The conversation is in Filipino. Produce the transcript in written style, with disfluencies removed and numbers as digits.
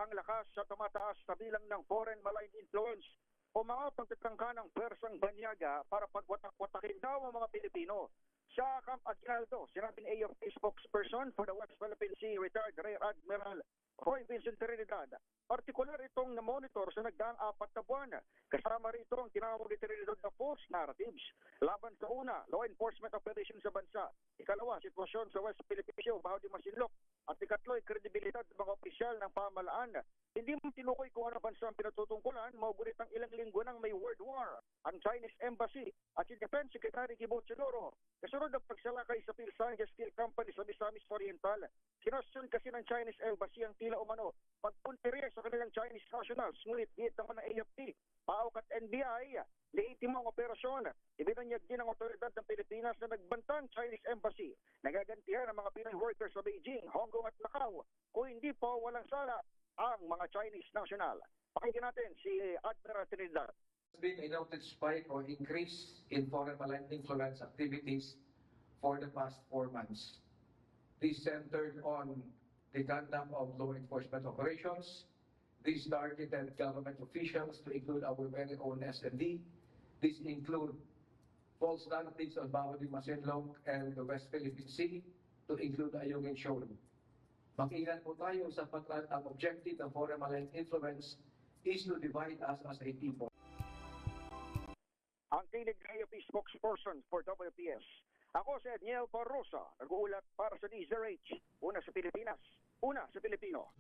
ang lakas sa tumataas na bilang ng foreign malign influence o mga pagtatangka ng pwersang banyaga para pagwatak-watakin daw ang mga Pilipino. Sa Camp Aguinaldo, sinabi ni AFP spokesperson for the West Philippine Sea, retired Rear Admiral Roy Vincent Trinidad, partikular itong na-monitor sa nagdaang 4 na buwan. Kasama rito ang tinawag ni Trinidad na false narratives. Laban sa una, law enforcement operation sa bansa. Ikalawa, sitwasyon sa West Philippine Sea, Baho de Masinloc. At ikatlo, kredibilidad ng mga opisyal ng pamahalaan. Hindi mo tinukoy kung ano bansa ang pinatutungkulan, maugulit ang ilang linggo ng may World War, ang Chinese Embassy at si Defense Secretary Kibo Chidoro. Kasunod ng pagsalakay sa Phil-Sandia Steel Company sa Misamis Oriental, kinostyon kasi ng Chinese Embassy ang tila umano pagpuntirya sa kanilang Chinese nationals, ngunit diit naman ng AFP, PAOK at NBI, liitim ang operasyon. Ibinanyag din ng otoridad ng Pilipinas na nagbantang Chinese Embassy. Nagagantihan ang mga Pinoy workers sa Beijing, Hong Kong at Macau. Kung hindi po walang sala ang mga Chinese national. Pakinggan natin si Admiral Trinidad. There's been a noted spike or increase in foreign malign influence activities for the past 4 months. This centered on the conduct of law enforcement operations. These targeted government officials to include our very own SND. These include false narratives on Baho de Masinloc and the West Philippine Sea, to include Ayungin Shoal. Mag-ingat po tayo sapagkat ang objective ng foreign malign influence is to divide us as a people. Ang tinig ng AFP spokesperson for WPS. Ako si Edniel Parrosa, nag-uulat para sa DZRH. Una sa Pilipinas, una sa Pilipino.